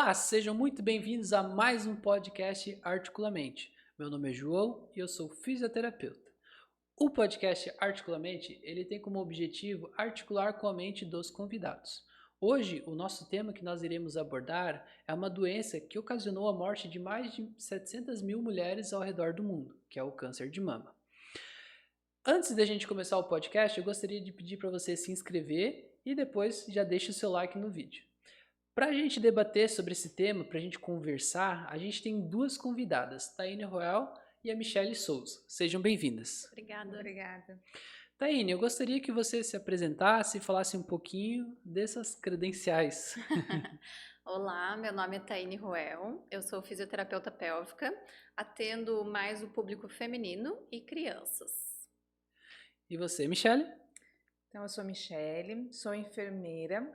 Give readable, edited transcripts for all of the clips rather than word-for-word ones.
Olá, sejam muito bem-vindos a mais um podcast Articulamente. Meu nome é João e eu sou fisioterapeuta. O podcast Articulamente, ele tem como objetivo articular com a mente dos convidados. Hoje, o nosso tema que nós iremos abordar é uma doença que ocasionou a morte de mais de 700 mil mulheres ao redor do mundo, que é o câncer de mama. Antes da gente começar o podcast, eu gostaria de pedir para você se inscrever e depois já deixe o seu like no vídeo. Para a gente debater sobre esse tema, para a gente conversar, a gente tem duas convidadas, Taine Royal e a Michelle Souza. Sejam bem-vindas. Obrigada. Obrigada. Taine, eu gostaria que você se apresentasse e falasse um pouquinho dessas credenciais. Olá, meu nome é Taine Ruel, eu sou fisioterapeuta pélvica, atendo mais o público feminino e crianças. E você, Michelle? Então, eu sou Michele, sou enfermeira,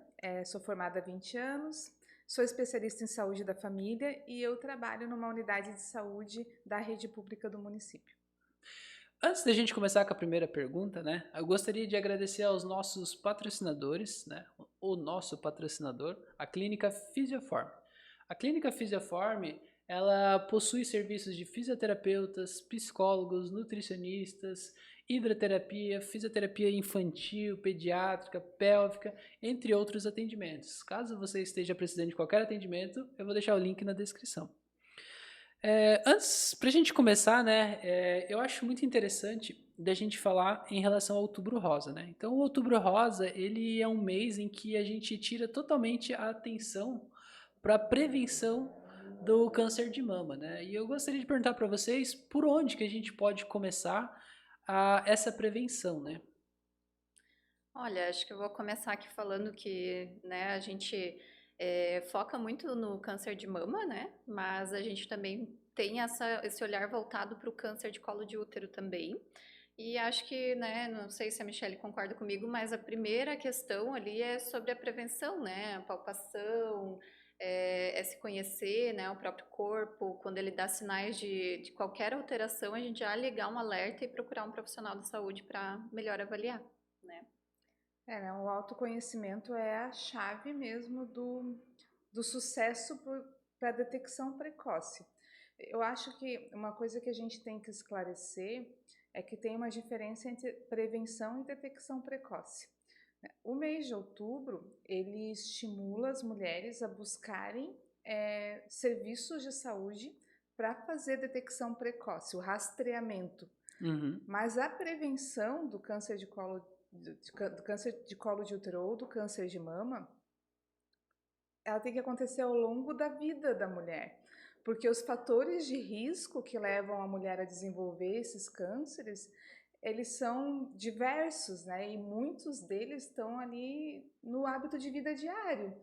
sou formada há 20 anos, sou especialista em saúde da família e eu trabalho numa unidade de saúde da rede pública do município. Antes da gente começar com a primeira pergunta, né, eu gostaria de agradecer aos nossos patrocinadores, né, o nosso patrocinador, a Clínica Fisioform. A Clínica Fisioform, ela possui serviços de fisioterapeutas, psicólogos, nutricionistas, hidroterapia, fisioterapia infantil, pediátrica, pélvica, entre outros atendimentos. Caso você esteja precisando de qualquer atendimento, eu vou deixar o link na descrição. Antes, para a gente começar, né, eu acho muito interessante da gente falar em relação ao Outubro Rosa, né? Então, o Outubro Rosa, ele é um mês em que a gente tira totalmente a atenção para a prevenção do câncer de mama, né? E eu gostaria de perguntar para vocês por onde que a gente pode começar essa prevenção, né? Olha, acho que eu vou começar aqui falando que, né, a gente foca muito no câncer de mama, né? Mas a gente também tem esse olhar voltado para o câncer de colo de útero também. E acho que, né, não sei se a Michelle concorda comigo, mas a primeira questão ali é sobre a prevenção, né? A palpação, é se conhecer, né, o próprio corpo. Quando ele dá sinais de qualquer alteração, a gente já ligar um alerta e procurar um profissional de saúde para melhor avaliar, né? Né, o autoconhecimento é a chave mesmo do sucesso para a detecção precoce. Eu acho que uma coisa que a gente tem que esclarecer é que tem uma diferença entre prevenção e detecção precoce. O mês de outubro, ele estimula as mulheres a buscarem serviços de saúde para fazer detecção precoce, o rastreamento. Uhum. Mas a prevenção do câncer de colo do câncer de colo de útero ou do câncer de mama, ela tem que acontecer ao longo da vida da mulher. Porque os fatores de risco que levam a mulher a desenvolver esses cânceres, eles são diversos, né? E muitos deles estão ali no hábito de vida diário.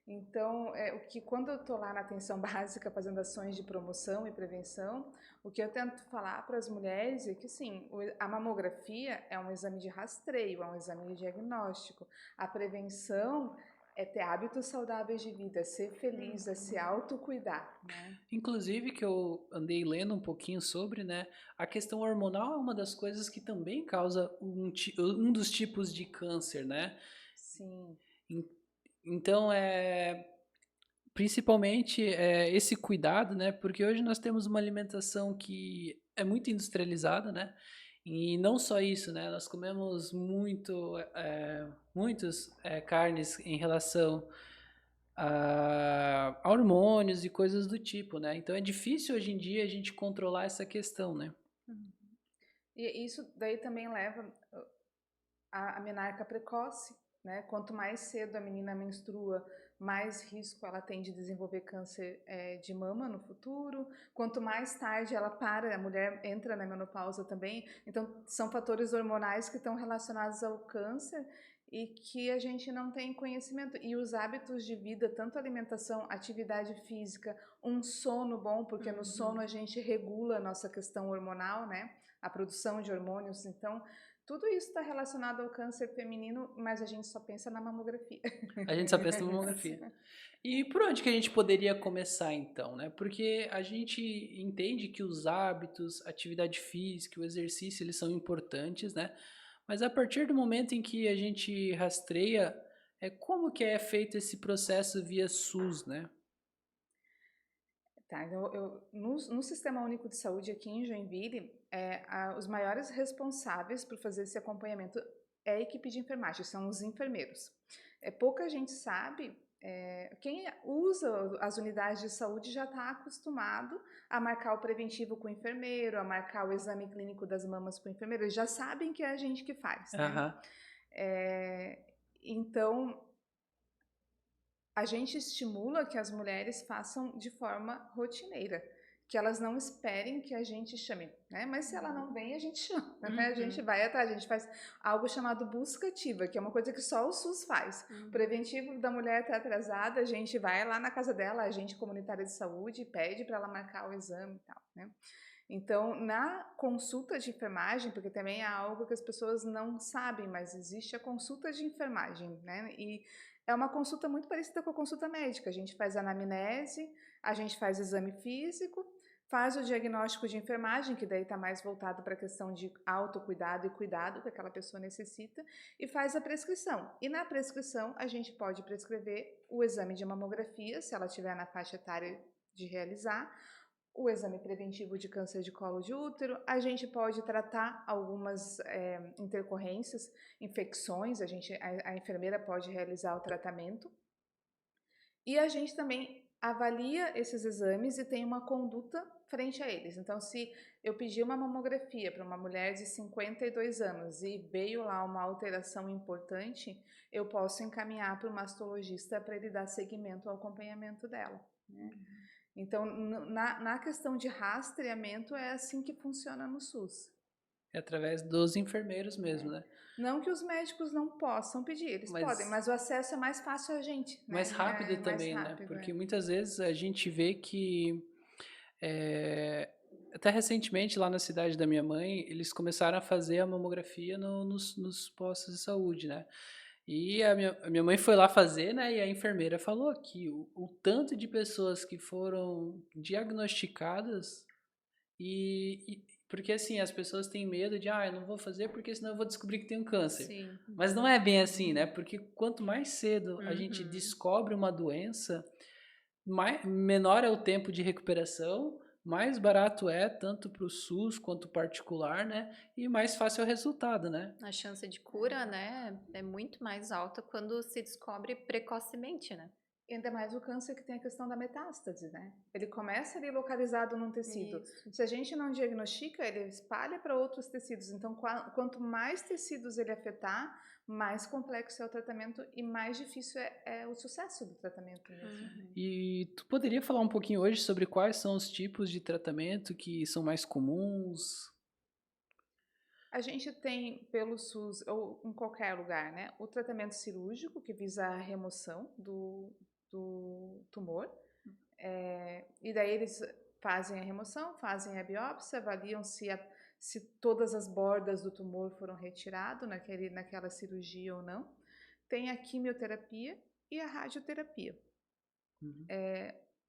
Então, o que quando eu estou lá na atenção básica fazendo ações de promoção e prevenção, o que eu tento falar para as mulheres é que, sim, a mamografia é um exame de rastreio, é um exame de diagnóstico. A prevenção é ter hábitos saudáveis de vida, é ser feliz, é se autocuidar, né? Inclusive que eu andei lendo um pouquinho sobre, né? A questão hormonal é uma das coisas que também causa um dos tipos de câncer, né? Sim. En- Então, principalmente esse cuidado, né? Porque hoje nós temos uma alimentação que é muito industrializada, né? E não só isso, né? Nós comemos muitos carnes em relação a hormônios e coisas do tipo, né? Então é difícil hoje em dia a gente controlar essa questão, né? Uhum. E isso daí também leva a menarca precoce, né? Quanto mais cedo a menina menstrua, mais risco ela tem de desenvolver câncer de mama no futuro. Quanto mais tarde ela para, a mulher entra na menopausa também. Então, são fatores hormonais que estão relacionados ao câncer e que a gente não tem conhecimento. E os hábitos de vida, tanto alimentação, atividade física, um sono bom, porque no sono a gente regula a nossa questão hormonal, né? A produção de hormônios. Então, tudo isso está relacionado ao câncer feminino, mas a gente só pensa na mamografia. A gente só pensa na mamografia. E por onde que a gente poderia começar então, né? Porque a gente entende que os hábitos, atividade física, o exercício, eles são importantes, né? Mas a partir do momento em que a gente rastreia, como que é feito esse processo via SUS, né? Tá, então no Sistema Único de Saúde aqui em Joinville, os maiores responsáveis por fazer esse acompanhamento é a equipe de enfermagem, são os enfermeiros. Pouca gente sabe, quem usa as unidades de saúde já está acostumado a marcar o preventivo com o enfermeiro, a marcar o exame clínico das mamas com o enfermeiro, eles já sabem que é a gente que faz, né? Aham. Então, a gente estimula que as mulheres façam de forma rotineira, que elas não esperem que a gente chame, né? Mas se ela não vem, a gente chama, né? A gente vai atrás, a gente faz algo chamado busca ativa, que é uma coisa que só o SUS faz. O preventivo da mulher está atrasada, a gente vai lá na casa dela, a agente comunitária de saúde, pede para ela marcar o exame e tal, né? Então, na consulta de enfermagem, porque também é algo que as pessoas não sabem, mas existe a consulta de enfermagem, né? E é uma consulta muito parecida com a consulta médica. A gente faz anamnese, a gente faz exame físico, faz o diagnóstico de enfermagem, que daí está mais voltado para a questão de autocuidado e cuidado que aquela pessoa necessita, e faz a prescrição. E na prescrição, a gente pode prescrever o exame de mamografia, se ela estiver na faixa etária de realizar, o exame preventivo de câncer de colo de útero, a gente pode tratar algumas intercorrências, infecções, a enfermeira pode realizar o tratamento. E a gente também avalia esses exames e tem uma conduta frente a eles. Então, se eu pedir uma mamografia para uma mulher de 52 anos e veio lá uma alteração importante, eu posso encaminhar para o mastologista para ele dar seguimento ao acompanhamento dela, né? Então, na questão de rastreamento, é assim que funciona no SUS. É através dos enfermeiros mesmo, né? Não que os médicos não possam pedir, eles podem, mas o acesso é mais fácil a gente, né? Mais rápido Mais também, né? rápido, Porque muitas vezes a gente vê que até recentemente lá na cidade da minha mãe, eles começaram a fazer a mamografia nos postos de saúde, né? E a minha mãe foi lá fazer, né? E a enfermeira falou que o tanto de pessoas que foram diagnosticadas porque assim, as pessoas têm medo de, eu não vou fazer porque senão eu vou descobrir que tenho câncer. Sim. Mas não é bem assim, né? Porque quanto mais cedo a gente descobre uma doença, menor é o tempo de recuperação, mais barato é, tanto para o SUS quanto particular, né? E mais fácil é o resultado, né? A chance de cura, né, é muito mais alta quando se descobre precocemente, né? Ainda mais o câncer que tem a questão da metástase, né? Ele começa ali localizado num tecido. Isso. Se a gente não diagnostica, ele espalha para outros tecidos. Então, quanto mais tecidos ele afetar, mais complexo é o tratamento e mais difícil é o sucesso do tratamento mesmo. E tu poderia falar um pouquinho hoje sobre quais são os tipos de tratamento que são mais comuns? A gente tem pelo SUS, ou em qualquer lugar, né, o tratamento cirúrgico, que visa a remoção do tumor. E daí eles fazem a remoção, fazem a biópsia, avaliam se todas as bordas do tumor foram retiradas naquela cirurgia ou não. Tem a quimioterapia e a radioterapia.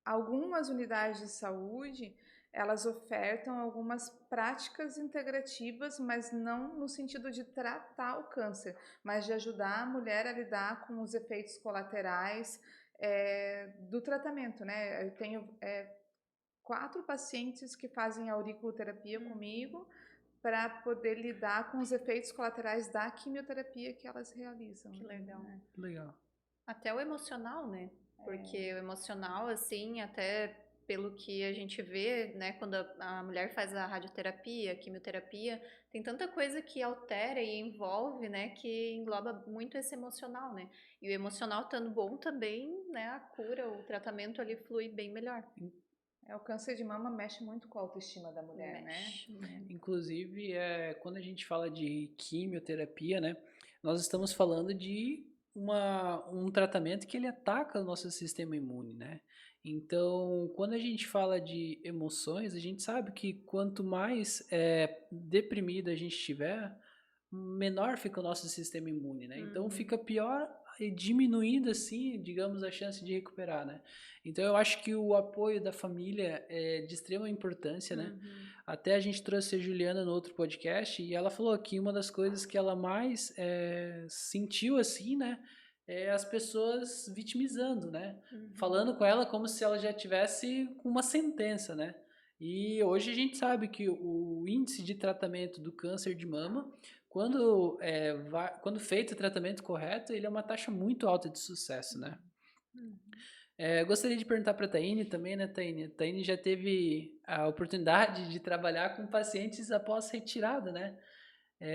Algumas unidades de saúde, elas ofertam algumas práticas integrativas, mas não no sentido de tratar o câncer, mas de ajudar a mulher a lidar com os efeitos colaterais do tratamento, né? Eu tenho 4 pacientes que fazem auriculoterapia comigo para poder lidar com os efeitos colaterais da quimioterapia que elas realizam. Que legal. Né? Legal. Até o emocional, né? Porque o emocional, assim, até pelo que a gente vê, né, quando a mulher faz a radioterapia, a quimioterapia, tem tanta coisa que altera e envolve, né, que engloba muito esse emocional, né? E o emocional estando bom também, né, a cura, o tratamento ali flui bem melhor. O câncer de mama mexe muito com a autoestima da mulher, Mexe, né? Inclusive, quando a gente fala de quimioterapia, né, nós estamos falando de um tratamento que ele ataca o nosso sistema imune, né? Então, quando a gente fala de emoções, a gente sabe que quanto mais deprimido a gente estiver, menor fica o nosso sistema imune, né? Então fica pior e diminuindo assim, digamos, a chance de recuperar, né? Então eu acho que o apoio da família é de extrema importância, né? Até a gente trouxe a Juliana no outro podcast e ela falou que uma das coisas que ela mais sentiu assim, né? as pessoas vitimizando, né? Uhum. Falando com ela como se ela já tivesse com uma sentença, né? E hoje a gente sabe que o índice de tratamento do câncer de mama, quando feito o tratamento correto, ele é uma taxa muito alta de sucesso, né? Uhum. Eu gostaria de perguntar para a Taine também, né, Taine? A Taine já teve a oportunidade de trabalhar com pacientes após retirada, né?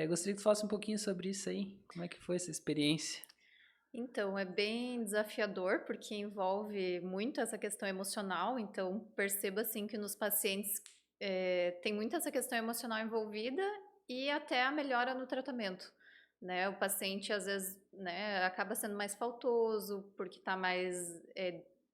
Gostaria que tu falasse um pouquinho sobre isso aí. Como é que foi essa experiência? Então, é bem desafiador, porque envolve muito essa questão emocional. Então, perceba assim que nos pacientes tem muito essa questão emocional envolvida e até a melhora no tratamento, né? O paciente às vezes, né, acaba sendo mais faltoso porque está mais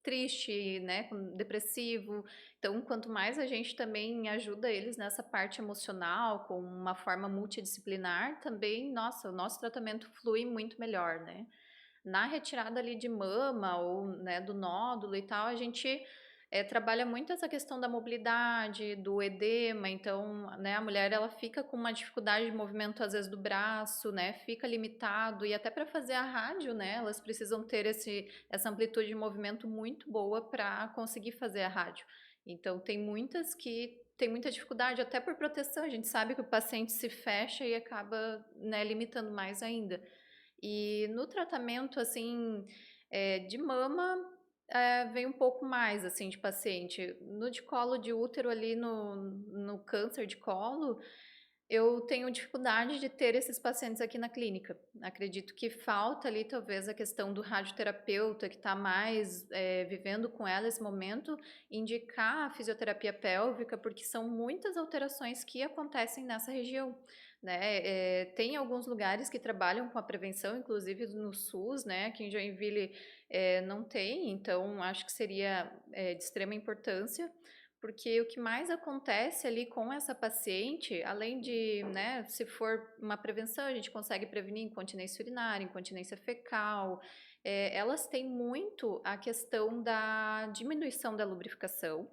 triste, né, depressivo. Então, quanto mais a gente também ajuda eles nessa parte emocional, com uma forma multidisciplinar, também, nossa, o nosso tratamento flui muito melhor, né? Na retirada ali de mama ou, né, do nódulo e tal, a gente trabalha muito essa questão da mobilidade, do edema. Então, né, a mulher ela fica com uma dificuldade de movimento às vezes do braço, né, fica limitado, e até para fazer a rádio, né, elas precisam ter essa amplitude de movimento muito boa para conseguir fazer a rádio. Então, tem muitas que tem muita dificuldade, até por proteção. A gente sabe que o paciente se fecha e acaba, né, limitando mais ainda. E no tratamento, assim, de mama, vem um pouco mais, assim, de paciente. No de colo de útero ali, no câncer de colo, eu tenho dificuldade de ter esses pacientes aqui na clínica. Acredito que falta ali, talvez, a questão do radioterapeuta, que está mais vivendo com ela esse momento, indicar a fisioterapia pélvica, porque são muitas alterações que acontecem nessa região, né? Tem alguns lugares que trabalham com a prevenção, inclusive no SUS, né? Aqui em Joinville não tem, então acho que seria de extrema importância, porque o que mais acontece ali com essa paciente, além de, né, se for uma prevenção, a gente consegue prevenir incontinência urinária, incontinência fecal, elas têm muito a questão da diminuição da lubrificação,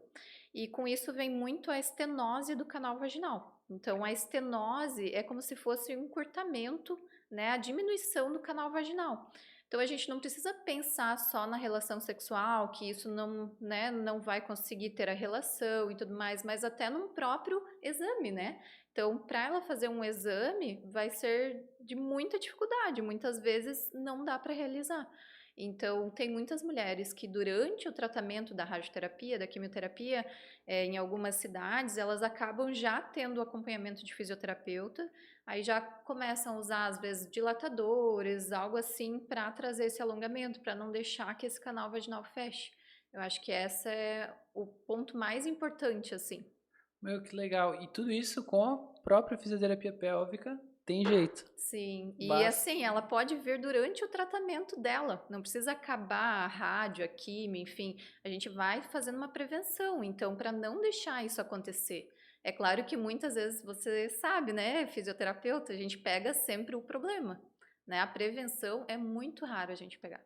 e com isso vem muito a estenose do canal vaginal. Então, a estenose é como se fosse um encurtamento, né, a diminuição do canal vaginal. Então, a gente não precisa pensar só na relação sexual, que isso não, né, não vai conseguir ter a relação e tudo mais, mas até num próprio exame, né? Então, para ela fazer um exame, vai ser de muita dificuldade, muitas vezes não dá para realizar. Então, tem muitas mulheres que durante o tratamento da radioterapia, da quimioterapia, em algumas cidades, elas acabam já tendo acompanhamento de fisioterapeuta, aí já começam a usar, às vezes, dilatadores, algo assim, para trazer esse alongamento, para não deixar que esse canal vaginal feche. Eu acho que esse é o ponto mais importante, assim. Meu, que legal. E tudo isso com a própria fisioterapia pélvica tem jeito. Sim, e Basta. assim, ela pode vir durante o tratamento dela, não precisa acabar a rádio, a quimio, enfim, a gente vai fazendo uma prevenção, então, para não deixar isso acontecer. É claro que muitas vezes você sabe, né, fisioterapeuta, a gente pega sempre o problema, né? A prevenção é muito raro a gente pegar.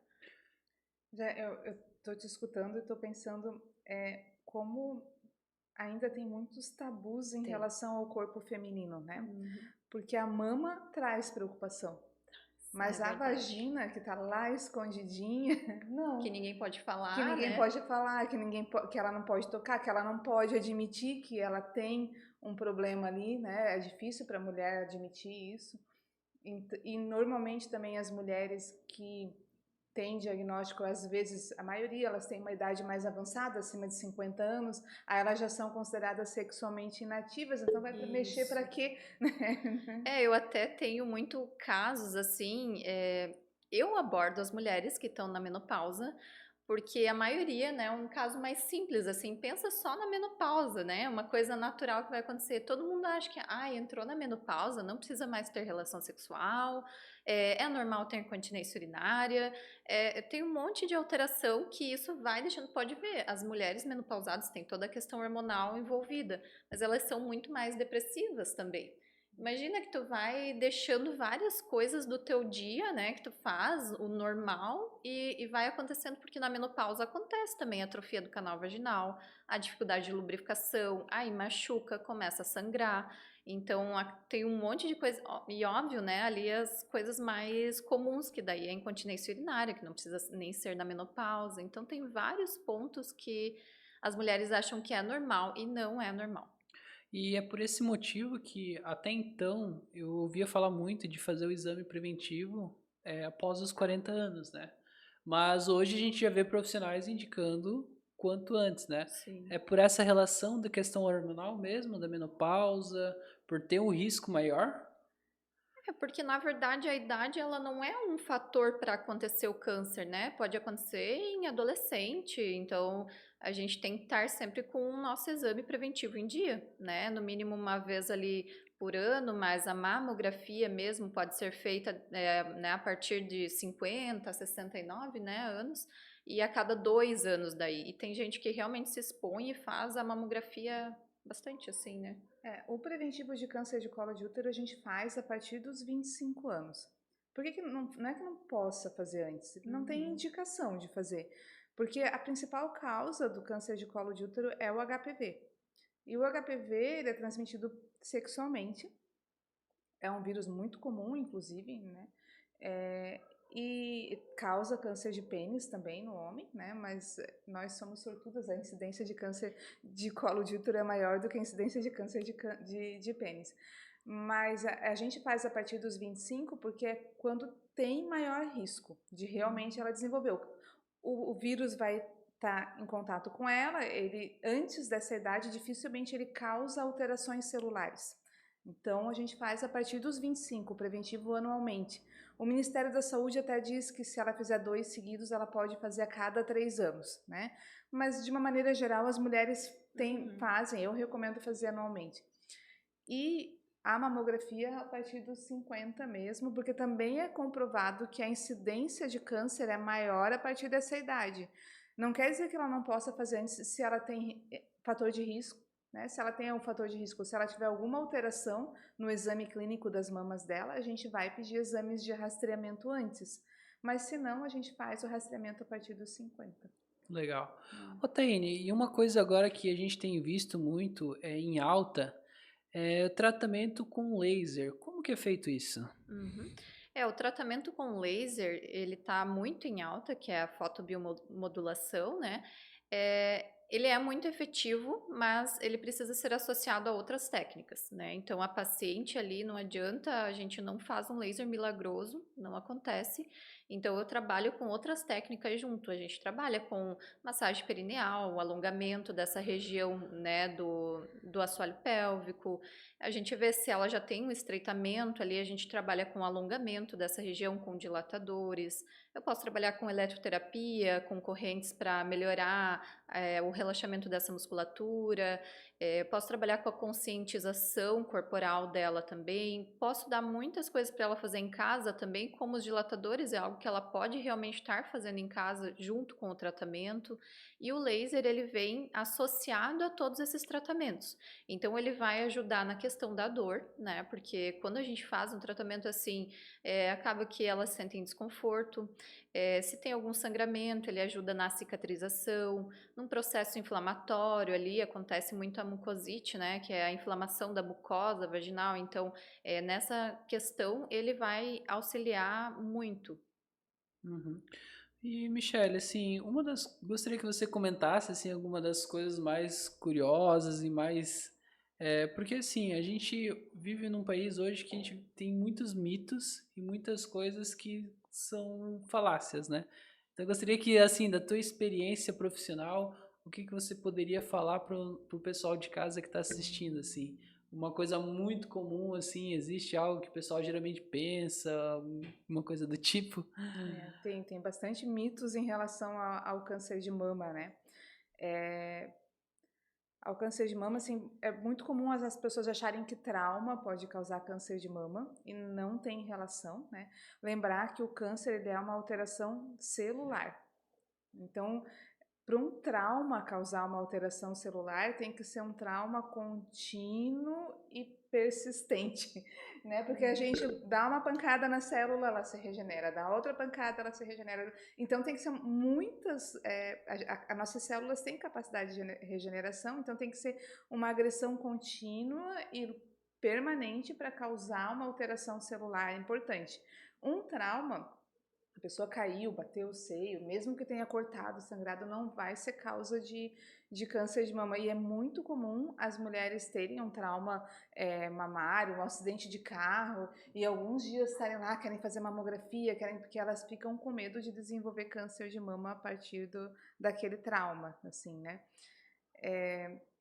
Eu tô te escutando e tô pensando como ainda tem muitos tabus em Tem. relação ao corpo feminino, né? Uhum. Porque a mama traz preocupação, mas É a verdade. vagina que tá lá escondidinha, não. Que ninguém pode falar, Que ninguém né? pode falar, que ela não pode tocar, que ela não pode admitir que ela tem um problema ali, né? É difícil para a mulher admitir isso. E normalmente também as mulheres que têm diagnóstico, às vezes, a maioria, elas têm uma idade mais avançada, acima de 50 anos, aí elas já são consideradas sexualmente inativas, então vai mexer para Isso. quê? Eu até tenho muito casos assim, eu abordo as mulheres que estão na menopausa, porque a maioria, né, é um caso mais simples, assim, pensa só na menopausa, né, uma coisa natural que vai acontecer. Todo mundo acha que, entrou na menopausa, não precisa mais ter relação sexual, é normal ter incontinência urinária, tem um monte de alteração que isso vai deixando, pode ver, as mulheres menopausadas têm toda a questão hormonal envolvida, mas elas são muito mais depressivas também. Imagina que tu vai deixando várias coisas do teu dia, né, que tu faz, o normal, e vai acontecendo, porque na menopausa acontece também a atrofia do canal vaginal, a dificuldade de lubrificação, aí machuca, começa a sangrar. Então, tem um monte de coisa, e óbvio, né, ali as coisas mais comuns, que daí é a incontinência urinária, que não precisa nem ser na menopausa. Então, tem vários pontos que as mulheres acham que é normal e não é normal. E é por esse motivo que até então eu ouvia falar muito de fazer o exame preventivo após os 40 anos, né? Mas hoje a gente já vê profissionais indicando quanto antes, né? Sim. É por essa relação da questão hormonal mesmo, da menopausa, por ter um risco maior? É porque, na verdade, a idade ela não é um fator para acontecer o câncer, né? Pode acontecer em adolescente, então a gente tem que estar sempre com o nosso exame preventivo em dia, né? No mínimo uma vez ali por ano, mas a mamografia mesmo pode ser feita né, a partir de 50, 69, né, anos, e a cada 2 anos daí. E tem gente que realmente se expõe e faz a mamografia bastante assim, né? O preventivo de câncer de colo de útero a gente faz a partir dos 25 anos. Por que não é que não possa fazer antes? Não tem Uhum. indicação de fazer. Porque a principal causa do câncer de colo de útero é o HPV. E o HPV ele é transmitido sexualmente. É um vírus muito comum, inclusive, né? E causa câncer de pênis também no homem, né? Mas nós somos sortudas, a incidência de câncer de colo de útero é maior do que a incidência de câncer de pênis. Mas a gente faz a partir dos 25 porque é quando tem maior risco de realmente ela desenvolver. O vírus vai estar em contato com ela, ele antes dessa idade dificilmente ele causa alterações celulares. Então, a gente faz a partir dos 25, o preventivo anualmente. O Ministério da Saúde até diz que se ela fizer 2 seguidos, ela pode fazer a cada 3 anos, né? Mas, de uma maneira geral, as mulheres fazem, eu recomendo fazer anualmente. E a mamografia a partir dos 50 mesmo, porque também é comprovado que a incidência de câncer é maior a partir dessa idade. Não quer dizer que ela não possa fazer antes se ela tem fator de risco, né? Se ela tem um fator de risco, se ela tiver alguma alteração no exame clínico das mamas dela, a gente vai pedir exames de rastreamento antes. Mas se não, a gente faz o rastreamento a partir dos 50. Legal. Ô, Taine, e uma coisa agora que a gente tem visto muito em alta é o tratamento com laser. Como que é feito isso? Uhum. O tratamento com laser, ele tá muito em alta, que é a fotobiomodulação, né? Ele é muito efetivo, mas ele precisa ser associado a outras técnicas, né? Então, a paciente ali, não adianta, a gente não faz um laser milagroso, não acontece. Então, eu trabalho com outras técnicas junto. A gente trabalha com massagem perineal, o alongamento dessa região, né, do assoalho pélvico. A gente vê se ela já tem um estreitamento ali, a gente trabalha com alongamento dessa região com dilatadores. Eu posso trabalhar com eletroterapia, com correntes para melhorar o relaxamento dessa musculatura. Posso trabalhar com a conscientização corporal dela também. Posso dar muitas coisas para ela fazer em casa também, como os dilatadores, é algo que ela pode realmente estar fazendo em casa junto com o tratamento. E o laser, ele vem associado a todos esses tratamentos. Então, ele vai ajudar na questão da dor, né? Porque quando a gente faz um tratamento assim, acaba que elas sentem desconforto. Se tem algum sangramento, ele ajuda na cicatrização. Num processo inflamatório ali, acontece muito a mucosite, né? Que é a inflamação da mucosa vaginal. Então, nessa questão, ele vai auxiliar muito. Uhum. E, Michele, assim, gostaria que você comentasse, assim, alguma das coisas mais curiosas e mais... porque, assim, a gente vive num país hoje que a gente tem muitos mitos e muitas coisas que são falácias, né? Então, eu gostaria que, assim, da tua experiência profissional, o que que você poderia falar pro pessoal de casa que está assistindo, assim? Uma coisa muito comum, assim, existe algo que o pessoal geralmente pensa, uma coisa do tipo? Tem bastante mitos em relação ao câncer de mama, né? Ao câncer de mama, assim, é muito comum as pessoas acharem que trauma pode causar câncer de mama e não tem relação, né? Lembrar que o câncer ele é uma alteração celular. Então, para um trauma causar uma alteração celular, tem que ser um trauma contínuo e persistente, né? Porque a gente dá uma pancada na célula, ela se regenera, dá outra pancada, ela se regenera. Então tem que ser muitas. As nossas células têm capacidade de regeneração, então tem que ser uma agressão contínua e permanente para causar uma alteração celular importante. Um trauma, a pessoa caiu, bateu o seio, mesmo que tenha cortado, sangrado, não vai ser causa de câncer de mama. E é muito comum as mulheres terem um trauma mamário, um acidente de carro, e alguns dias estarem lá, querem fazer mamografia, porque elas ficam com medo de desenvolver câncer de mama a partir daquele trauma, assim, né?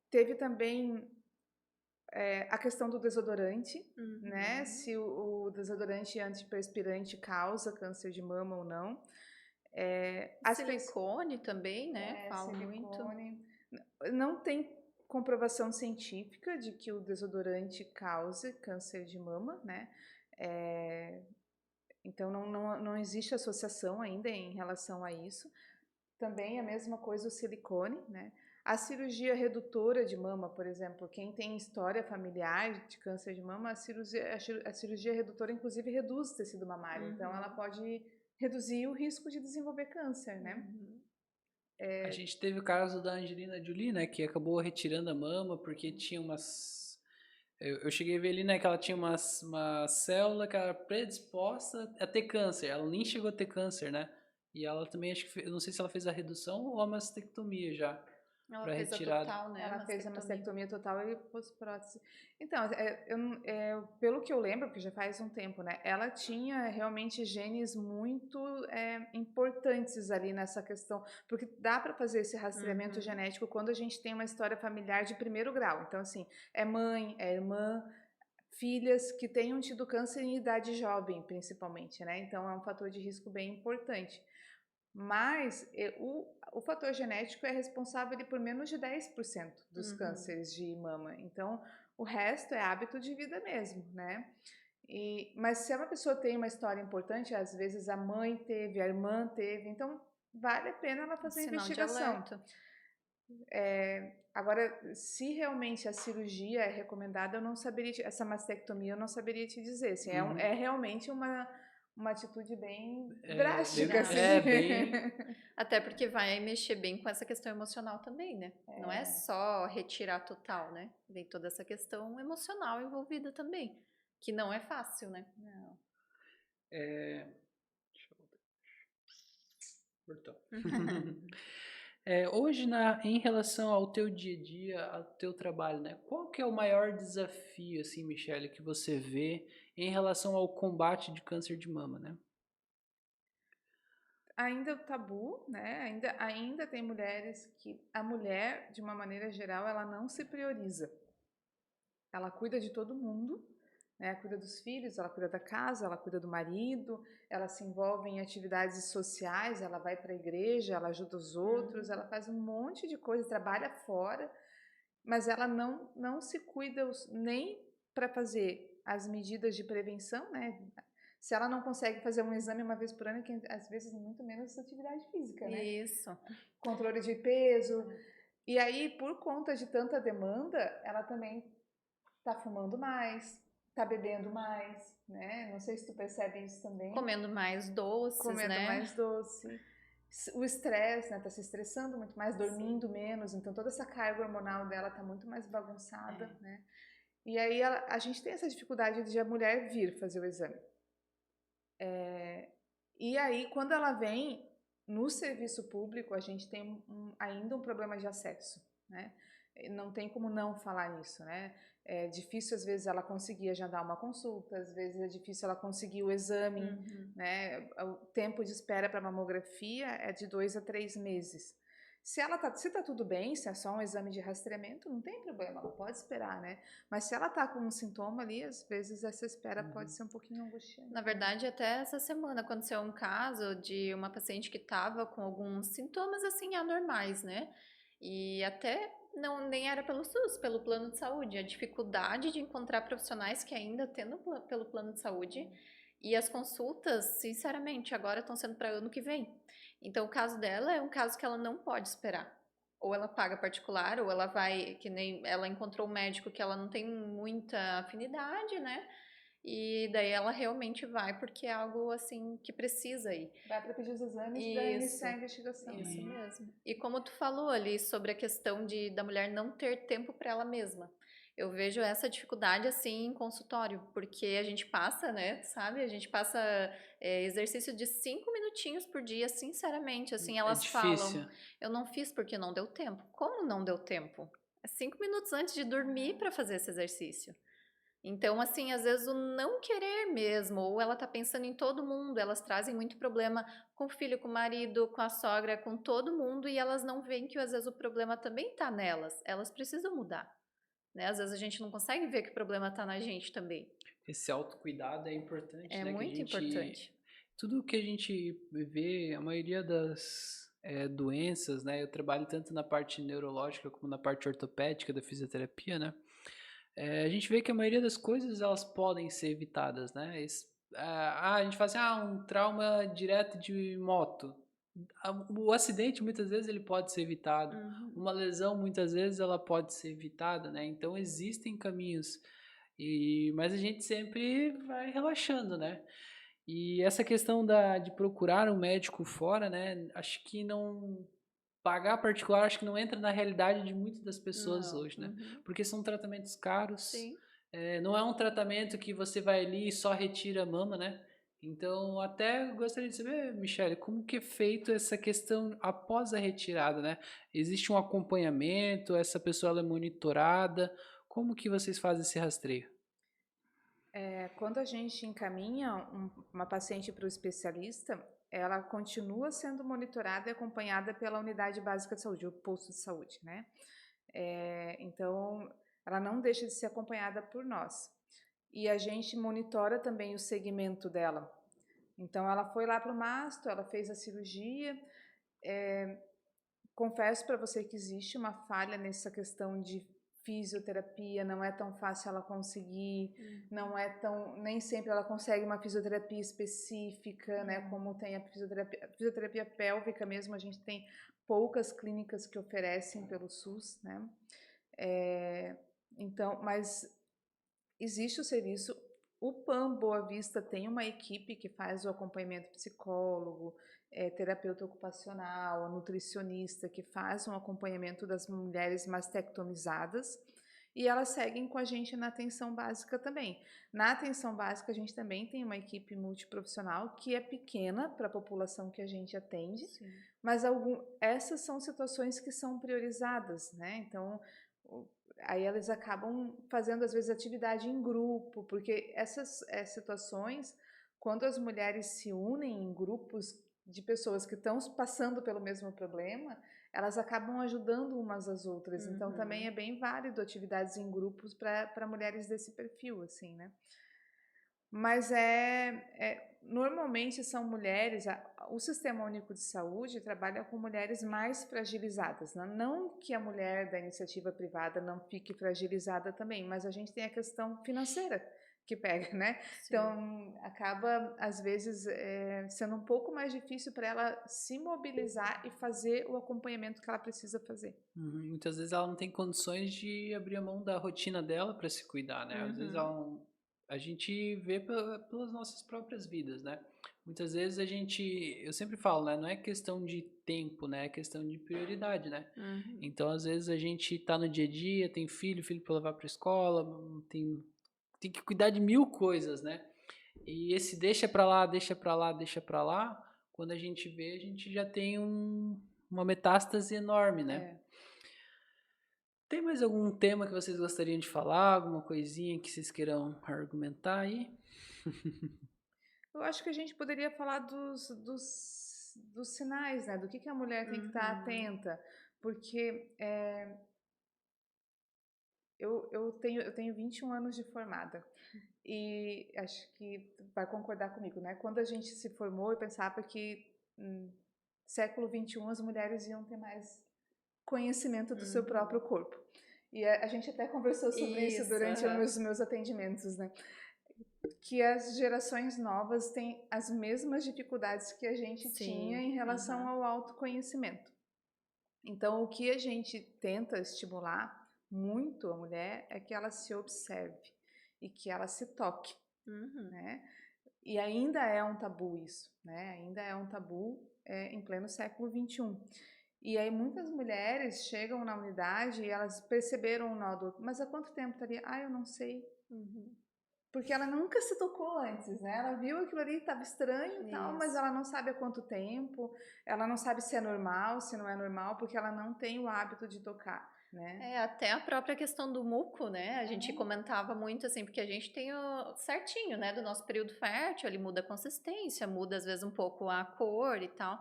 Teve também a questão do desodorante, né? Se o desodorante antiperspirante causa câncer de mama ou não. Silicone também, né? Falo Silicone. muito. Não tem comprovação científica de que o desodorante cause câncer de mama, né? Então não existe associação ainda em relação a isso. Também a mesma coisa o silicone, né? A cirurgia redutora de mama, por exemplo, quem tem história familiar de câncer de mama, a cirurgia redutora inclusive reduz o tecido mamário, então ela pode reduzir o risco de desenvolver câncer, né? A gente teve o caso da Angelina Jolie, né, que acabou retirando a mama porque tinha umas... Eu cheguei a ver ali, né, que ela tinha uma célula que era predisposta a ter câncer. Ela nem chegou a ter câncer, né? E ela também, acho que, eu não sei se ela fez a redução ou a mastectomia já. Ela Pra fez retirada. a total, né? Ela fez a mastectomia total e pôs prótese. Então, pelo que eu lembro, porque já faz um tempo, né? Ela tinha realmente genes muito importantes ali nessa questão, porque dá para fazer esse rastreamento genético quando a gente tem uma história familiar de primeiro grau. Então, assim, é mãe, é irmã, filhas que tenham tido câncer em idade jovem, principalmente, né? Então, é um fator de risco bem importante. Mas o fator genético é responsável por menos de 10% dos cânceres de mama. Então, o resto é hábito de vida mesmo, né? Mas se uma pessoa tem uma história importante, às vezes a mãe teve, a irmã teve, então vale a pena ela fazer a investigação. Agora, se realmente a cirurgia é recomendada, eu não saberia, essa mastectomia eu não saberia te dizer. Assim, é realmente uma atitude bem drástica, assim. bem... Até porque vai mexer bem com essa questão emocional também, né? Não é só retirar total, né? Vem toda essa questão emocional envolvida também, que não é fácil, né? Não. Deixa eu voltar. Cortou. Hoje, em relação ao teu dia a dia, ao teu trabalho, né? Qual que é o maior desafio, assim, Michele, que você vê em relação ao combate de câncer de mama, né? Ainda o tabu, né? Ainda tem mulheres que a mulher, de uma maneira geral, ela não se prioriza. Ela cuida de todo mundo, né? Cuida dos filhos, ela cuida da casa, ela cuida do marido, ela se envolve em atividades sociais, ela vai para a igreja, ela ajuda os outros, ela faz um monte de coisa, trabalha fora, mas ela não se cuida nem para fazer as medidas de prevenção, né? Se ela não consegue fazer um exame uma vez por ano, que às vezes muito menos atividade física, né? Isso. Controle de peso. E aí, por conta de tanta demanda, ela também tá fumando mais, tá bebendo mais, né? Não sei se tu percebe isso também. Comendo mais doces, Comendo né? mais doce. O estresse, né? Tá se estressando muito mais, dormindo menos. Então, toda essa carga hormonal dela tá muito mais bagunçada, né? E aí, a gente tem essa dificuldade de a mulher vir fazer o exame. E aí, quando ela vem no serviço público, a gente tem ainda um problema de acesso, né? Não tem como não falar nisso, né? É difícil, às vezes, ela conseguir agendar uma consulta, às vezes é difícil ela conseguir o exame, né? O tempo de espera para mamografia é de 2 a 3 meses. Se tá tudo bem, se é só um exame de rastreamento, não tem problema, ela pode esperar, né? Mas se ela tá com um sintoma ali, às vezes essa espera pode ser um pouquinho angustiante. Na verdade, até essa semana aconteceu um caso de uma paciente que estava com alguns sintomas assim anormais, né? E até nem era pelo SUS, pelo plano de saúde, a dificuldade de encontrar profissionais que ainda tendo pelo plano de saúde e as consultas, sinceramente, agora estão sendo para ano que vem. Então, o caso dela é um caso que ela não pode esperar. Ou ela paga particular, ou ela vai, que nem ela encontrou um médico que ela não tem muita afinidade, né? E daí ela realmente vai porque é algo assim que precisa ir. Vai para pedir os exames para iniciar a investigação. Isso mesmo. E como tu falou ali sobre a questão da mulher não ter tempo para ela mesma. Eu vejo essa dificuldade assim em consultório, porque a gente passa, né, sabe? A gente passa exercício de 5 minutinhos por dia, sinceramente. Assim, É elas falam, difícil. eu não fiz porque não deu tempo. Como não deu tempo? É 5 minutos antes de dormir para fazer esse exercício. Então, assim, às vezes o não querer mesmo, ou ela tá pensando em todo mundo, elas trazem muito problema com o filho, com o marido, com a sogra, com todo mundo, e elas não veem que às vezes o problema também tá nelas. Elas precisam mudar, né? Às vezes a gente não consegue ver que o problema tá na gente também. Esse autocuidado é importante, É né? Que a muito gente. importante. Tudo que a gente vê, a maioria das doenças, né? Eu trabalho tanto na parte neurológica como na parte ortopédica da fisioterapia, né? A gente vê que a maioria das coisas elas podem ser evitadas, né? A gente fala assim, um trauma direto de moto. O acidente muitas vezes ele pode ser evitado, Uhum. uma lesão muitas vezes ela pode ser evitada, né? Então existem caminhos, mas a gente sempre vai relaxando, né? E essa questão de procurar um médico fora, né? Acho que não pagar particular, acho que não entra na realidade de muitas das pessoas Não. hoje, né? Uhum. Porque são tratamentos caros, Sim. não é um tratamento que você vai ali e só retira a mama, né? Então, até gostaria de saber, Michele, como que é feito essa questão após a retirada, né? Existe um acompanhamento, essa pessoa ela é monitorada, como que vocês fazem esse rastreio? Quando a gente encaminha uma paciente para o especialista, ela continua sendo monitorada e acompanhada pela unidade básica de saúde, o posto de saúde, né? Então, ela não deixa de ser acompanhada por nós. E a gente monitora também o segmento dela. Então, ela foi lá para o masto, ela fez a cirurgia. Confesso para você que existe uma falha nessa questão de fisioterapia, não é tão fácil ela conseguir, não é tão, nem sempre ela consegue uma fisioterapia específica, né, como tem a fisioterapia pélvica mesmo, a gente tem poucas clínicas que oferecem pelo SUS, né, então, mas existe o serviço. O PAN Boa Vista tem uma equipe que faz o acompanhamento psicólogo, terapeuta ocupacional, nutricionista, que faz um acompanhamento das mulheres mastectomizadas, e elas seguem com a gente na atenção básica também. Na atenção básica, a gente também tem uma equipe multiprofissional que é pequena para a população que a gente atende, Sim. mas essas são situações que são priorizadas, né? Então, aí elas acabam fazendo, às vezes, atividade em grupo, porque essas situações, quando as mulheres se unem em grupos de pessoas que estão passando pelo mesmo problema, elas acabam ajudando umas às outras. Então, também é bem válido atividades em grupos para mulheres desse perfil, assim, né? Mas normalmente são mulheres, o Sistema Único de Saúde trabalha com mulheres mais fragilizadas, né? Não que a mulher da iniciativa privada não fique fragilizada também, mas a gente tem a questão financeira que pega, né? Sim. Então, acaba, às vezes, sendo um pouco mais difícil para ela se mobilizar e fazer o acompanhamento que ela precisa fazer. Muitas vezes ela não tem condições de abrir a mão da rotina dela para se cuidar, né? Às vezes a gente vê pelas nossas próprias vidas, né? Muitas vezes eu sempre falo, né? Não é questão de tempo, né? É questão de prioridade, né? Então, às vezes a gente tá no dia a dia, tem filho para levar para escola, tem que cuidar de mil coisas, né? E esse deixa para lá, deixa para lá, deixa para lá, quando a gente vê, a gente já tem uma metástase enorme, né? Tem mais algum tema que vocês gostariam de falar? Alguma coisinha que vocês queiram argumentar aí? Eu acho que a gente poderia falar dos sinais, né? Do que a mulher tem que estar atenta, porque eu tenho 21 anos de formada e acho que vai concordar comigo, né? Quando a gente se formou, eu pensava que século 21 as mulheres iam ter mais conhecimento do seu próprio corpo. E a gente até conversou sobre isso Isso, durante os meus atendimentos, né? Que as gerações novas têm as mesmas dificuldades que a gente tinha Sim. em relação ao autoconhecimento. Então, o que a gente tenta estimular muito a mulher é que ela se observe e que ela se toque, né? E ainda é um tabu isso, né? Ainda é um tabu em pleno século XXI. E aí muitas mulheres chegam na unidade e elas perceberam o nódulo, mas há quanto tempo estaria? Ah, eu não sei. Porque ela nunca se tocou antes, né? Ela viu aquilo ali, estava estranho e tal, mas Isso. ela não sabe há quanto tempo, ela não sabe se é normal, se não é normal, porque ela não tem o hábito de tocar, né? É, até a própria questão do muco, né? A gente comentava muito assim, porque a gente tem o certinho, né, do nosso período fértil, ele muda a consistência, muda às vezes um pouco a cor e tal.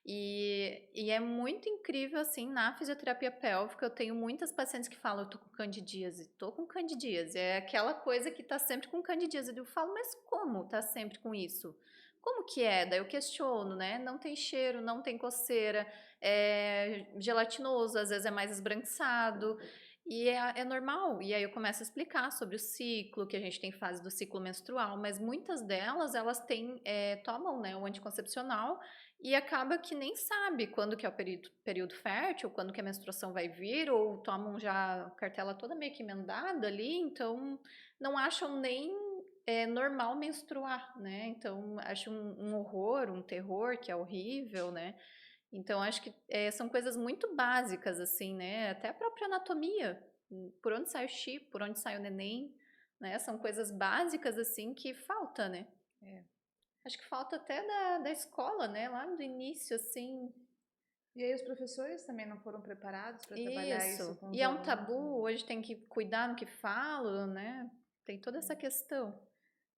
E é muito incrível, assim, na fisioterapia pélvica, eu tenho muitas pacientes que falam, eu tô com candidíase, tô com candidíase. É aquela coisa que tá sempre com candidíase. Eu falo, mas como tá sempre com isso? Como que é? Daí eu questiono, né? Não tem cheiro, não tem coceira, é gelatinoso, às vezes é mais esbranquiçado. E é normal. E aí eu começo a explicar sobre o ciclo, que a gente tem fase do ciclo menstrual, mas muitas delas, elas têm, tomam, né, o anticoncepcional e acaba que nem sabe quando que é o período fértil, quando que a menstruação vai vir, ou tomam já a cartela toda meio que emendada ali, então não acham nem normal menstruar, né? Então acho um horror, um terror, que é horrível, né? Então acho que são coisas muito básicas, assim, né? Até a própria anatomia, por onde sai o xixi, por onde sai o neném, né? São coisas básicas, assim, que falta, né? É. Acho que falta até da escola, né? Lá no início, assim. E aí os professores também não foram preparados para trabalhar isso Isso. com E os é um alunos, né? tabu, hoje tem que cuidar no que falam, né? Tem toda essa questão.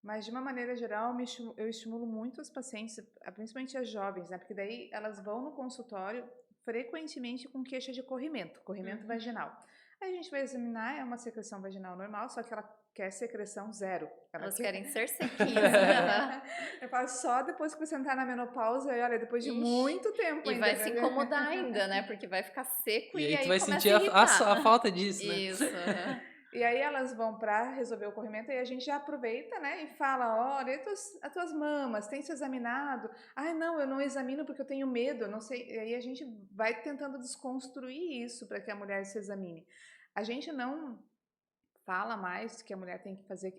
Mas de uma maneira geral, eu estimulo muito as pacientes, principalmente as jovens, né? Porque daí elas vão no consultório frequentemente com queixa de corrimento vaginal. Aí a gente vai examinar, é uma secreção vaginal normal, só que ela quer secreção zero. Ela Elas quer... querem ser sequinhas. Aham. Eu falo só depois que você entrar na menopausa, e olha, depois de Ixi, muito tempo e ainda, vai se né? incomodar ainda, né? Porque vai ficar seco E e aí tu aí vai começa sentir a a irritar. falta disso, né? Isso. Aham. E aí elas vão para resolver o corrimento e a gente já aproveita, né, e fala, olha, e as tuas mamas, tem se examinado? Ai, não, eu não examino porque eu tenho medo, eu não sei. E aí a gente vai tentando desconstruir isso para que a mulher se examine. A gente não fala mais que a mulher tem que fazer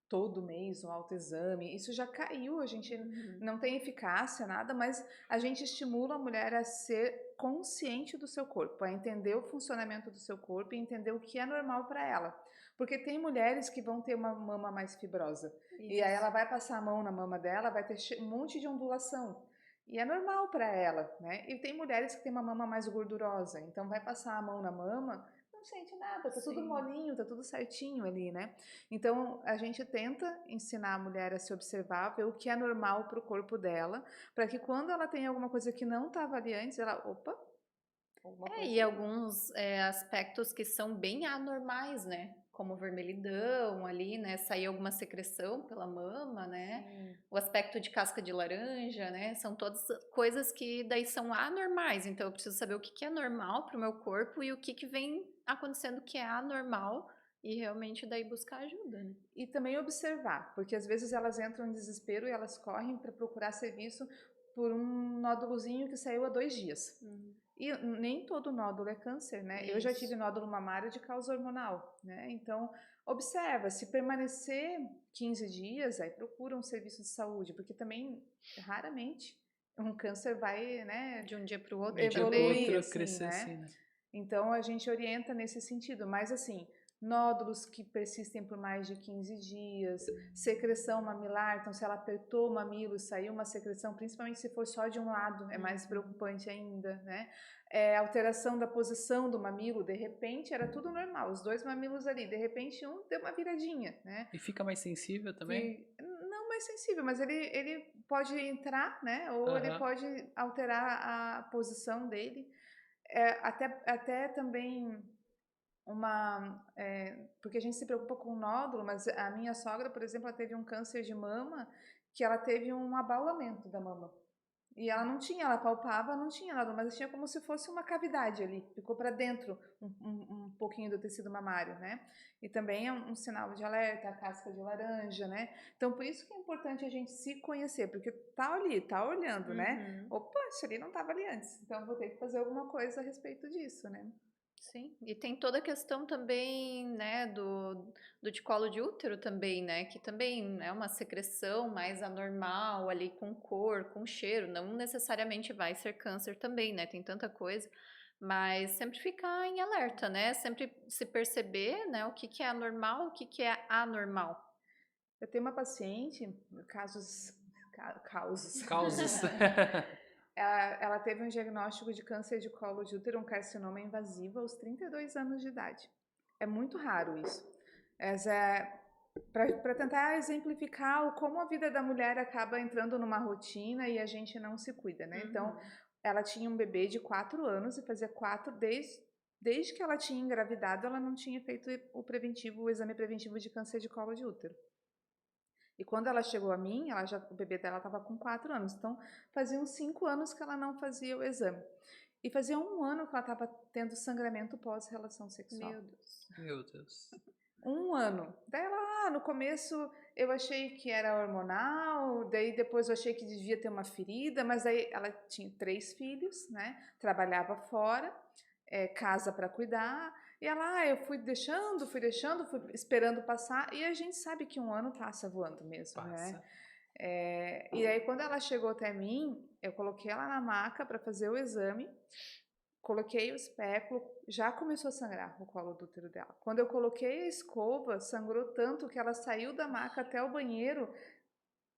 todo mês um autoexame. Isso já caiu, a gente Uhum. não tem eficácia, nada, mas a gente estimula a mulher a ser consciente do seu corpo, a entender o funcionamento do seu corpo e entender o que é normal para ela. Porque tem mulheres que vão ter uma mama mais fibrosa. E aí Isso. ela vai passar a mão na mama dela, vai ter um monte de ondulação. E é normal para ela, né? E tem mulheres que têm uma mama mais gordurosa, então vai passar a mão na mama, não sente nada, tá tudo Sim. molinho, tá tudo certinho ali, né? Então a gente tenta ensinar a mulher a se observar, ver o que é normal para o corpo dela, para que quando ela tem alguma coisa que não estava ali antes, ela, opa, alguma coisa. E alguns aspectos que são bem anormais, né? Como vermelhidão ali, né? Sair alguma secreção pela mama, né? Sim. O aspecto de casca de laranja, né? São todas coisas que daí são anormais. Então eu preciso saber o que é normal para o meu corpo e o que vem acontecendo que é anormal e realmente daí buscar ajuda, né? E também observar, porque às vezes elas entram em desespero e elas correm para procurar serviço por um nódulozinho que saiu há 2 dias. E nem todo nódulo é câncer, né? Eu já tive Isso. nódulo mamário de causa hormonal, né? Então, observa, se permanecer 15 dias, aí procura um serviço de saúde, porque também, raramente, um câncer vai, né, De um dia para o outro Um dia pro também. evoluir, outro assim, crescer né? assim, né? Então, a gente orienta nesse sentido, mas assim, nódulos que persistem por mais de 15 dias, secreção mamilar, então se ela apertou o mamilo e saiu uma secreção, principalmente se for só de um lado, é mais preocupante ainda, né? Alteração da posição do mamilo, de repente era tudo normal, os dois mamilos ali, de repente um deu uma viradinha, né? E fica mais sensível também? Não mais sensível, mas ele pode entrar, né? Ou ele Aham. pode alterar a posição dele. Até também porque a gente se preocupa com o nódulo, mas a minha sogra, por exemplo, ela teve um câncer de mama que ela teve um abaulamento da mama. E ela não tinha, ela palpava, não tinha nódulo, mas tinha como se fosse uma cavidade ali, ficou para dentro um pouquinho do tecido mamário, né? E também é um sinal de alerta, a casca de laranja, né? Então, por isso que é importante a gente se conhecer, porque tá ali, tá olhando, né? Uhum. Opa, isso ali não estava ali antes, então vou ter que fazer alguma coisa a respeito disso, né? Sim, e tem toda a questão também, né, do de colo de útero também, né, que também é uma secreção mais anormal ali com cor, com cheiro, não necessariamente vai ser câncer também, né, tem tanta coisa, mas sempre ficar em alerta, né, sempre se perceber, né, o que que é anormal, o que que é anormal. Eu tenho uma paciente, casos, causos. Causas. Ela teve um diagnóstico de câncer de colo de útero, um carcinoma invasivo, aos 32 anos de idade. É muito raro isso. Para tentar exemplificar como a vida da mulher acaba entrando numa rotina e a gente não se cuida, né? Então, ela tinha um bebê de 4 anos e fazia 4 desde que ela tinha engravidado, ela não tinha feito o exame preventivo de câncer de colo de útero. E quando ela chegou a mim, o bebê dela estava com 4 anos. Então, fazia uns 5 anos que ela não fazia o exame. E fazia 1 ano que ela estava tendo sangramento pós-relação sexual. Meu Deus. Meu Deus. 1 ano. Daí ela, no começo eu achei que era hormonal, daí depois eu achei que devia ter uma ferida, mas daí ela tinha 3 filhos, né? Trabalhava fora, casa para cuidar. E ela, eu fui deixando, fui esperando passar, e a gente sabe que 1 ano passa voando mesmo, né? Passa. E aí quando ela chegou até mim, eu coloquei ela na maca para fazer o exame, coloquei o espéculo, já começou a sangrar o colo do útero dela. Quando eu coloquei a escova, sangrou tanto que ela saiu da maca até o banheiro,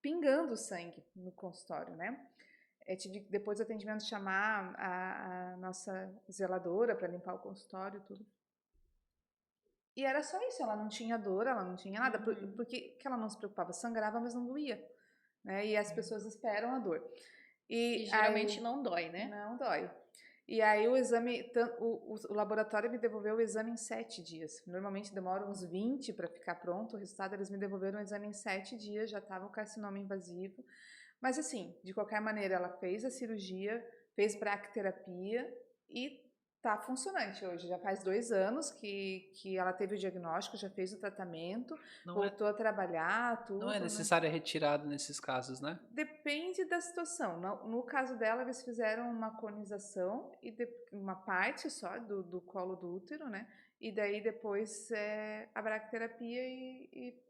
pingando sangue no consultório, né? Tive que, depois do atendimento, chamar a nossa zeladora para limpar o consultório e tudo. E era só isso, ela não tinha dor, ela não tinha nada, porque que ela não se preocupava, sangrava, mas não doía, né? E as pessoas esperam a dor. E geralmente não dói, né? Não dói. E aí o exame, o laboratório me devolveu o exame em 7 dias. Normalmente demora uns 20 para ficar pronto o resultado, eles me devolveram o exame em 7 dias, já estava o carcinoma invasivo. Mas assim, de qualquer maneira, ela fez a cirurgia, fez bracterapia e tá funcionante hoje. Já faz 2 anos que ela teve o diagnóstico, já fez o tratamento, voltou a trabalhar, tudo. Não é né? necessária retirada nesses casos, né? Depende da situação. No caso dela, eles fizeram uma conização e uma parte só do colo do útero, né? E daí depois a bracterapia e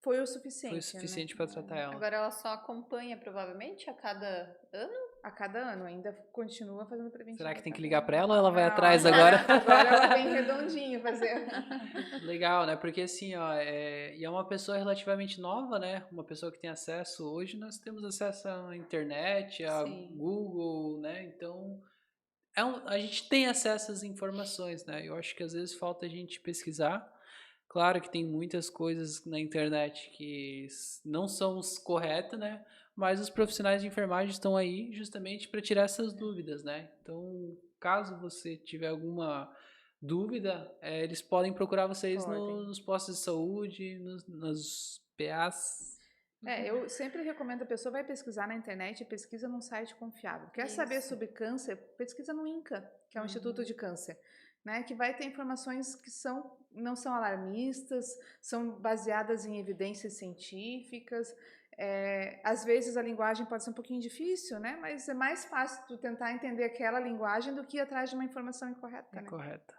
foi o suficiente. Foi o suficiente para tratar ela. Agora ela só acompanha provavelmente a cada ano? A cada ano, ainda continua fazendo preventivo. Será que a tem que cada ligar ano. para ela ou ela vai Não, atrás agora? Agora ela vem redondinho fazer. Legal, né? Porque assim, ó, e é uma pessoa relativamente nova, né? Uma pessoa que tem acesso. Hoje nós temos acesso à internet, a Sim. Google, né? Então, a gente tem acesso às informações, né? Eu acho que às vezes falta a gente pesquisar. Claro que tem muitas coisas na internet que não são corretas, né? Mas os profissionais de enfermagem estão aí justamente para tirar essas dúvidas, né? Então, caso você tiver alguma dúvida, eles podem procurar vocês nos postos de saúde, nos PAs. Eu sempre recomendo a pessoa vai pesquisar na internet e pesquisa num site confiável. Quer saber sobre câncer? Pesquisa no INCA, que é o Instituto de Câncer, né? Que vai ter informações que não são alarmistas, são baseadas em evidências científicas. Às vezes a linguagem pode ser um pouquinho difícil, né? Mas é mais fácil tu tentar entender aquela linguagem do que ir atrás de uma informação incorreta, né? Correta.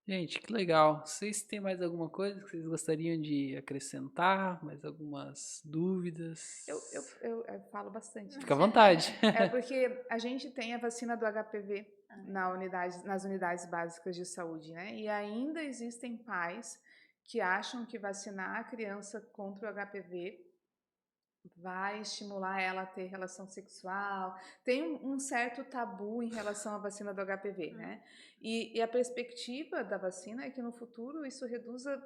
Gente, que legal. Vocês têm mais alguma coisa que vocês gostariam de acrescentar? Mais algumas dúvidas? Eu falo bastante. Fica à vontade. Porque a gente tem a vacina do HPV nas unidades básicas de saúde, né? E ainda existem pais que acham que vacinar a criança contra o HPV vai estimular ela a ter relação sexual. Tem um certo tabu em relação à vacina do HPV, né? E a perspectiva da vacina é que no futuro isso reduza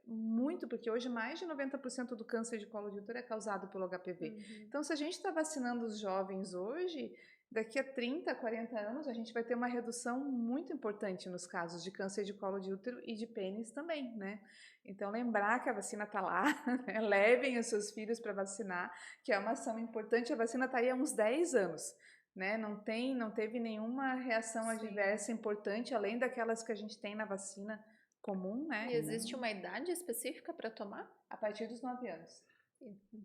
muito, porque hoje mais de 90% do câncer de colo de útero é causado pelo HPV. Então, se a gente está vacinando os jovens hoje, daqui a 30, 40 anos, a gente vai ter uma redução muito importante nos casos de câncer de colo de útero e de pênis também, né? Então, lembrar que a vacina está lá, né? Levem os seus filhos para vacinar, que é uma ação importante. A vacina está aí há uns 10 anos, né? Não teve nenhuma reação adversa importante, além daquelas que a gente tem na vacina comum, né? E existe uma idade específica para tomar? A partir dos 9 anos.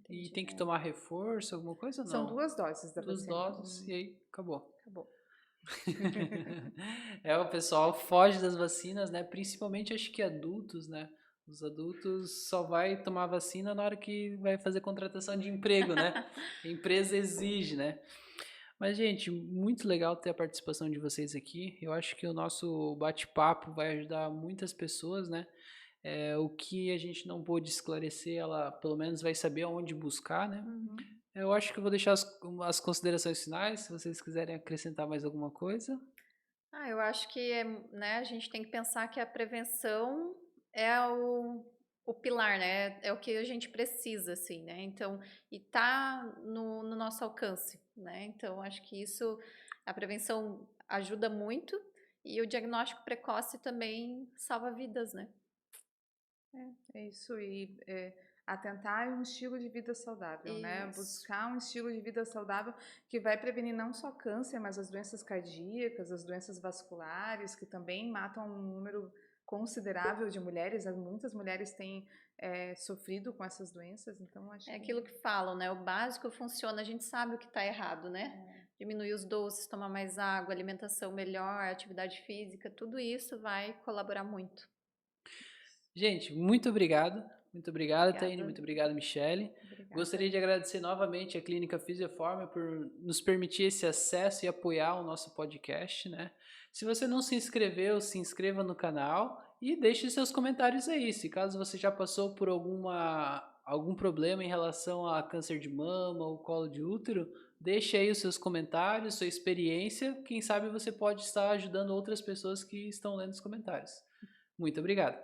E tem que tomar reforço, alguma coisa ou não? São 2 doses da Duas vacina. doses e aí acabou. O pessoal foge das vacinas, né? Principalmente acho que adultos, né? Os adultos só vai tomar vacina na hora que vai fazer contratação de emprego, né? A empresa exige, né? Mas, gente, muito legal ter a participação de vocês aqui. Eu acho que o nosso bate-papo vai ajudar muitas pessoas, né? O que a gente não pôde esclarecer, ela pelo menos vai saber aonde buscar, né? Uhum. Eu acho que eu vou deixar as considerações finais, se vocês quiserem acrescentar mais alguma coisa. Eu acho que né, a gente tem que pensar que a prevenção é o pilar, né? É o que a gente precisa, assim, né? Então, e tá no nosso alcance, né? Então, acho que isso, a prevenção ajuda muito e o diagnóstico precoce também salva vidas, né? É isso, e atentar um estilo de vida saudável, né? Isso. Buscar um estilo de vida saudável que vai prevenir não só câncer, mas as doenças cardíacas, as doenças vasculares, que também matam um número considerável de mulheres. Muitas mulheres têm sofrido com essas doenças, então acho É que aquilo que falam, né? O básico funciona, a gente sabe o que está errado, né? Diminuir os doces, tomar mais água, alimentação melhor, atividade física, tudo isso vai colaborar muito. Gente, muito obrigado. Muito obrigado, Taine. Obrigada. Muito obrigado, Michele. Gostaria obrigada. de agradecer novamente a Clínica Fisioforma por nos permitir esse acesso e apoiar o nosso podcast, né? Se você não se inscreveu, se inscreva no canal e deixe seus comentários aí. Se caso você já passou por algum problema em relação a câncer de mama ou colo de útero, deixe aí os seus comentários, sua experiência. Quem sabe você pode estar ajudando outras pessoas que estão lendo os comentários. Muito obrigado.